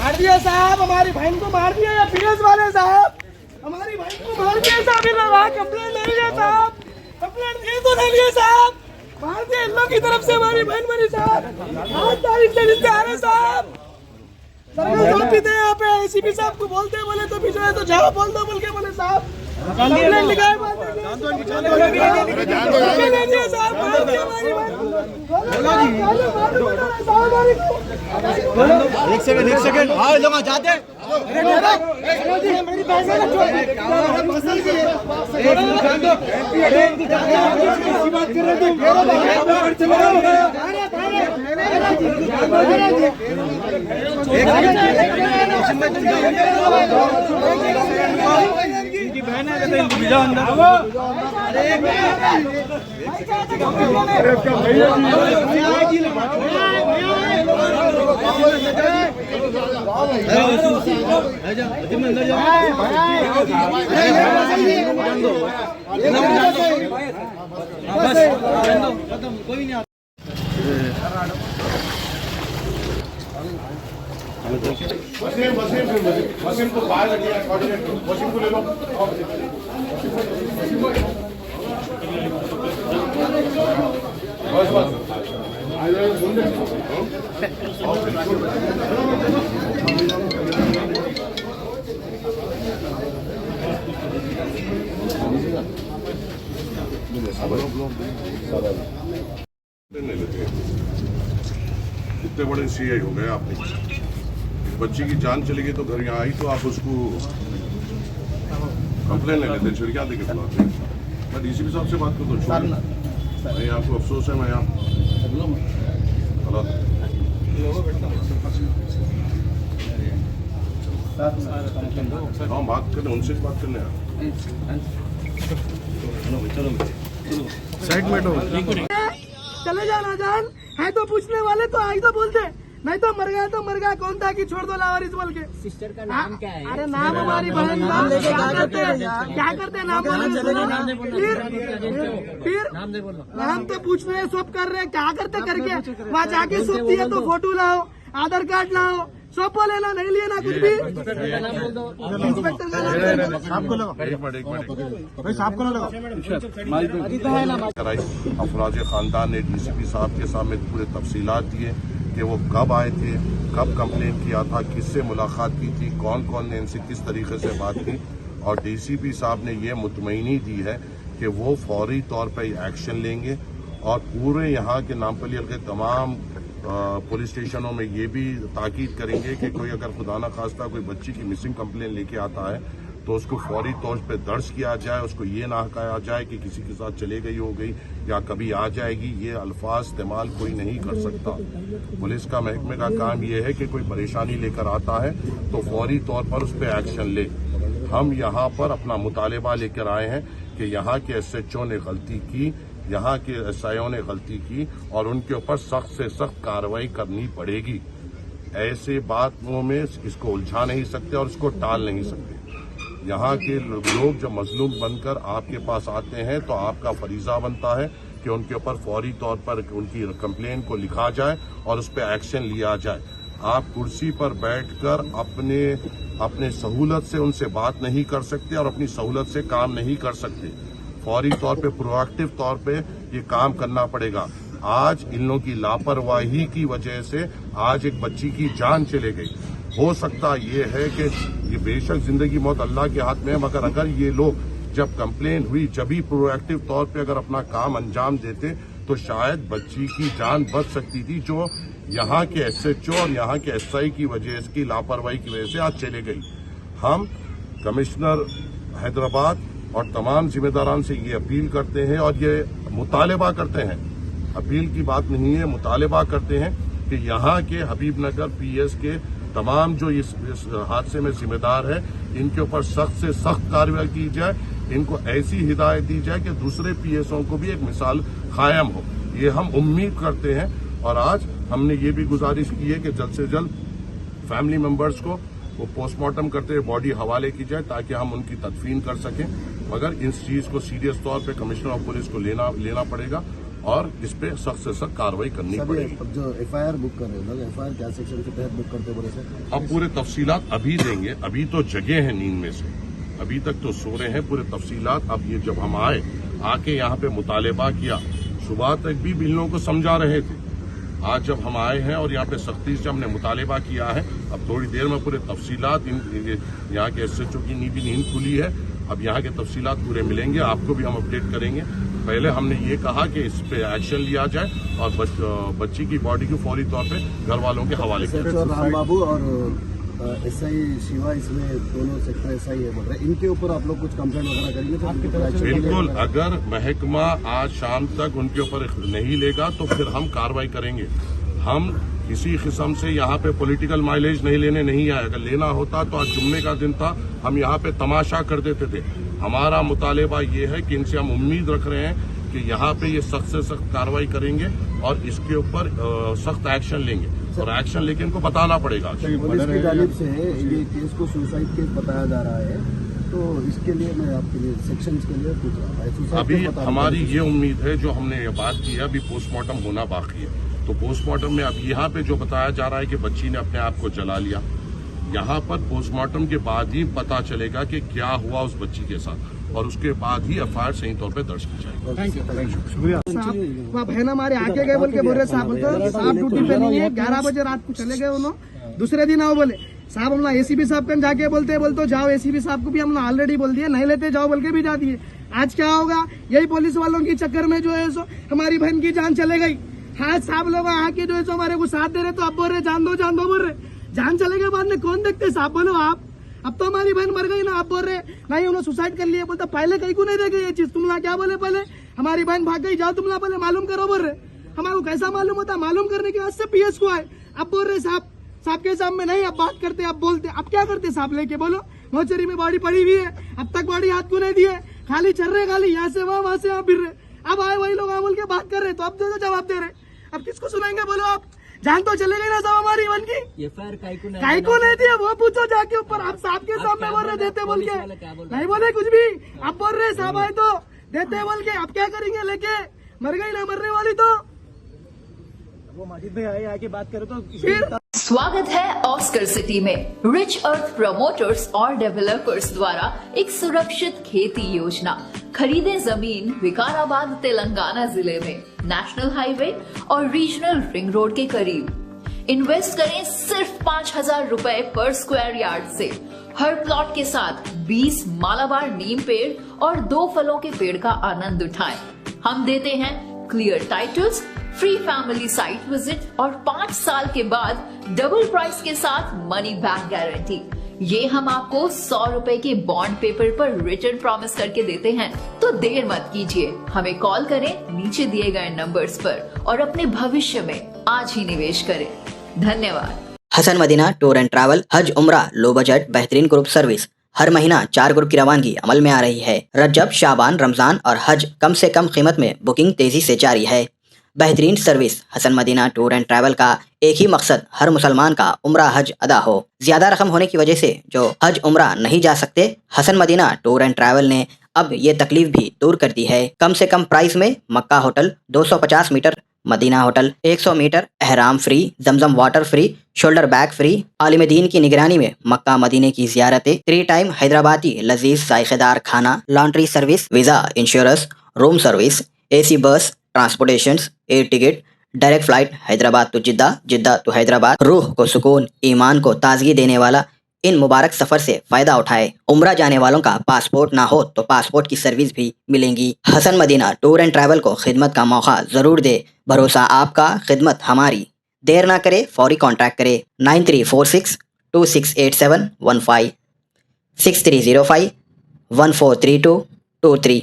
मार दिया साहब, हमारी बहन को मार दिया। या पीएस वाले साहब हमारी बहन को मार दिया साहब। वहाँ कंप्लेंट ले लिया साहब, कंप्लेंट दिए तो ले लिए साहब। मार दिया इन लोग की तरफ से हमारी बहन बनी साहब। 8 तारीख से जिससे आ रहे साहब, सर्कल साहब भी थे यहाँ पे। एसीपी साहब को बोलते बोले तो पीछे तो जाओ बोल दो बोल के बोले साहब। कंप्लेंट लिखाए एक सेकंड हाँ लोग जाते बहन है अंदर कोई नहीं वसीम को बाहर रखिए, वसीम को ले लो। बस बस कितने बड़े सीआई हो गए आपने। बच्ची की जान चली गई तो घर यहाँ आई तो आप उसको कंप्लेन ले लेते, छिड़कियाँ देके बुलाते। मैं डीसीपी साहब से बात करता हूँ, नहीं आपको अफसोस है। मैं यहाँ हाँ बात करने, उनसे बात करने साइड में चले जाना जान है तो पूछने वाले तो आई तो बोलते, नहीं तो मर गया कौन था कि छोड़ दो लावारिस बोल के। सिस्टर का नाम क्या है? अरे नाम हमारी बहन नाम लेके क्या करते नाम फिर नाम तो पूछ रहे सब कर रहे, क्या करते करके वहाँ जाके सब दिए तो फोटो लाओ, आधार कार्ड लाओ, सब बोले ना नहीं लिए ना कुछ भी। इंस्पेक्टर का नाम अफराज खानदान ने डीसीपी साहब के सामने पूरे तफसीलात दिए कि वो कब आए थे, कब कंप्लेन किया था, किससे मुलाकात की थी, कौन कौन ने इनसे किस तरीके से बात की। और डीसीपी साहब ने ये मुतमईनी दी है कि वो फौरी तौर पर एक्शन लेंगे और पूरे यहाँ के नामपल्ली के तमाम पुलिस स्टेशनों में ये भी ताकीद करेंगे कि कोई अगर खुदा न खास्ता कोई बच्ची की मिसिंग कंप्लेन लेके आता है तो उसको फौरी तौर पे दर्ज किया जाए। उसको ये ना कहा जाए कि किसी के साथ चले गई हो गई या कभी आ जाएगी, ये अल्फाज इस्तेमाल कोई नहीं कर सकता। पुलिस का महकमे का काम ये है कि कोई परेशानी लेकर आता है तो फौरी तौर पर उस पर एक्शन ले। हम यहाँ पर अपना मुतालबा लेकर आए हैं कि यहाँ के SHO ने गलती की, यहाँ के SIO ने गलती की और उनके ऊपर सख्त से सख्त कार्रवाई करनी पड़ेगी। ऐसे बातों में इसको उलझा नहीं सकते और इसको टाल नहीं सकते। यहाँ के लोग जब मजलूम बनकर आपके पास आते हैं तो आपका फरीजा बनता है कि उनके ऊपर फौरी तौर पर उनकी कंप्लेन को लिखा जाए और उस पर एक्शन लिया जाए। आप कुर्सी पर बैठकर अपने सहूलत से उनसे बात नहीं कर सकते और अपनी सहूलत से काम नहीं कर सकते। फौरी तौर पे प्रोएक्टिव तौर पे ये काम करना पड़ेगा। आज इन लोगों की लापरवाही की वजह से आज एक बच्ची की जान चले गई। हो सकता ये है कि ये बेशक जिंदगी मौत अल्लाह के हाथ में है, मगर अगर ये लोग जब कंप्लेन हुई जब ही प्रोएक्टिव तौर पे अगर अपना काम अंजाम देते तो शायद बच्ची की जान बच सकती थी, जो यहाँ के SHO और यहाँ के SI की वजह की लापरवाही की वजह से आज चले गई। हम कमिश्नर हैदराबाद और तमाम जिम्मेदारान से ये अपील करते हैं और ये मुतालबा करते हैं, अपील की बात नहीं है, मुतालबा करते हैं कि यहाँ के हबीबनगर PS के तमाम जो इस हादसे में जिम्मेदार है इनके ऊपर सख्त से सख्त कार्रवाई की जाए। इनको ऐसी हिदायत दी जाए कि दूसरे PSओं को भी एक मिसाल कायम हो। ये हम उम्मीद करते हैं और आज हमने ये भी गुजारिश की है कि जल्द से जल्द फैमिली मेंबर्स को वो पोस्टमार्टम करते हुए बॉडी हवाले की जाए ताकि हम उनकी तदफीन कर सकें। मगर इस चीज को सीरियस तौर पे कमिश्नर ऑफ पुलिस को लेना पड़ेगा और इस पे सख्त से सख्त कार्रवाई करनी पड़ेगी। जो एफआईआर बुक कर रहे हैं, एफआईआर क्या सेक्शन के तहत बुक करते बोले सर? अब पूरे तफसीलात अभी देंगे, अभी तो जगे हैं नींद में से, अभी तक तो सो रहे हैं। पूरे तफसीलात अब ये जब हम आके यहाँ पे मुतालबा किया, सुबह तक भी इन लोगों को समझा रहे थे। आज जब हम आए हैं और यहाँ पे सख्ती से हमने मुतालबा किया है, अब थोड़ी देर में पूरे तफसीलात यहाँ के SHO की नींद खुली है, अब यहाँ के तफसीलात पूरे मिलेंगे, आपको भी हम अपडेट करेंगे। पहले हमने ये कहा कि इस पे एक्शन लिया जाए और बच्ची की बॉडी को फौरी तौर पे घर वालों के हवाले किया जाए। राम बाबू और SI शिवा इसमें दोनों सेक्टर SI है बोल रहे हैं, इनके ऊपर आप लोग कुछ कंप्लेंट वगैरह करेंगे तो आपकी तरफ से? बिल्कुल, अगर महकमा आज शाम तक उनके ऊपर नहीं लेगा तो फिर हम कार्रवाई करेंगे। हम किसी किस्म से यहाँ पे पॉलिटिकल माइलेज नहीं लेने नहीं आए। अगर लेना होता तो आज जुम्मे का दिन था, हम यहाँ पे तमाशा कर देते थे। हमारा मुतालबा ये है कि इनसे हम उम्मीद रख रहे हैं कि यहाँ पे ये सख्त से सख्त कार्रवाई करेंगे और इसके ऊपर सख्त एक्शन लेंगे, और एक्शन लेके इनको बताना पड़ेगा। पुलिस की जानिब से ये केस को सुसाइड केस बताया जा रहा है, तो इसके लिए मैं आपके लिए सेक्शंस के लिए पूछ रहा था। अभी हमारी ये उम्मीद है, जो हमने ये बात की है, अभी पोस्टमार्टम होना बाकी है, तो पोस्टमार्टम में अब यहाँ पे जो बताया जा रहा है कि बच्ची ने अपने आप को जला लिया, यहाँ पर पोस्टमार्टम के बाद ही पता चलेगा कि क्या हुआ उस बच्ची के साथ, और उसके बाद ही एफआईआर सही तौर पे दर्ज की जाएगी। थैंक यू, शुक्रिया। वहाँ बहन हमारे आके गए बोल के बोल रहे साहब, साहब ड्यूटी पे नहीं है, 11 बजे रात को चले गए उन्होंने, दूसरे दिन आओ बोले साहब। हम ACP साहब कन जाके बोलते जाओ, ACP साहब को भी हमने ऑलरेडी बोल दिया, नहीं लेते जाओ बोल के भी जा दिए। आज क्या होगा, यही पुलिस वालों के चक्कर में जो है सो हमारी बहन की जान चले गई। हाँ, साहब लोग आके जो है सो हमारे को साथ दे रहे, तो अब बोल रहे जान दो बोल रहे, जान चले गए बाद में कौन देखते साहब, बोलो आप। अब तो हमारी बहन मर गई ना, आप बोल रहे नहीं उन्होंने सुसाइड कर लिया। बोलता पहले कहीं को नहीं देखे ये चीज, तुम ना क्या बोले, पहले हमारी बहन भाग गई, जाओ तुम ना पहले मालूम करो बोल रहे। हमारे कैसा मालूम होता, मालूम करने के वास्ते PS को आए। अब बोल रहे साहब के सामने नहीं, अब बात करते, अब बोलते, अब क्या करते साहब लेके, बोलो मोचरी में बॉडी पड़ी हुई है, अब तक बॉडी हाथ को नहीं दिए, खाली चल रहे, खाली यहाँ से वहां से वहां फिर रहे। अब आए वही लोग बोल के बात कर रहे, तो अब जो जवाब दे रहे, अब किसको सुनाएंगे बोलो आप। जान तो चले गई ना साहब हमारी बहन की, काई को नहीं दिया वो पूछो जाके ऊपर। आप साहब के सामने बोल रहे देते बोल के, नहीं बोले कुछ भी, अब बोल रहे साहब आए तो देते बोल के। अब क्या करेंगे लेके, मर गई ना मरने वाली, तो वो माजिद भाई आए आके बात करे तो फिर। स्वागत है ऑस्कर सिटी में रिच अर्थ प्रमोटर्स और डेवलपर्स द्वारा एक सुरक्षित खेती योजना। खरीदें जमीन विकाराबाद तेलंगाना जिले में नेशनल हाईवे और रीजनल रिंग रोड के करीब। इन्वेस्ट करें सिर्फ 5,000 रुपए पर स्क्वायर यार्ड से। हर प्लॉट के साथ 20 मालाबार नीम पेड़ और 2 फलों के पेड़ का आनंद उठाएं। हम देते हैं clear titles, free family site visit और 5 साल के बाद डबल प्राइस के साथ मनी बैक गारंटी। ये हम आपको 100 रुपए के बॉन्ड पेपर पर रिटर्न प्रॉमिस करके देते हैं, तो देर मत कीजिए, हमें कॉल करें नीचे दिए गए नंबर्स पर और अपने भविष्य में आज ही निवेश करें। धन्यवाद। Hassan Madina tour and travel Hajj Umrah low budget बेहतरीन ग्रुप सर्विस। हर महीना 4 ग्रुप की रवानगी अमल में आ रही है। रजब, शाबान, रमजान और हज कम से कम कीमत में बुकिंग तेजी से जारी है। बेहतरीन service Hassan Madina tour and travel का एक ही मकसद, हर मुसलमान का उम्रा हज अदा हो। ज्यादा रकम होने की वजह से जो हज उम्रा नहीं जा सकते, Hassan Madina tour and travel ने अब ये तकलीफ भी दूर कर दी है। कम से कम प्राइस में Makkah hotel 250 meter, Madina hotel 100 meter, एहराम free, Zamzam water free, shoulder bag free, आलिम दीन की निगरानी में मक्का मदीने की जियारतें, 3 टाइम हैदराबादी लजीज जायकेदार खाना, laundry service, visa, insurance, room service, AC bus, transportation, air ticket, direct flight Hyderabad to Jeddah, Jeddah to Hyderabad. रूह को सुकून, ईमान को ताजगी देने वाला इन मुबारक सफर से फायदा उठाए। उम्रा जाने वालों का पासपोर्ट ना हो तो पासपोर्ट की सर्विस भी मिलेंगी। Hassan Madina tour and travel को खिदमत का मौका जरूर दे। भरोसा आपका, खिदमत हमारी। देर ना करे, फौरी कॉन्टैक्ट करे 9346 268715 6305 143223।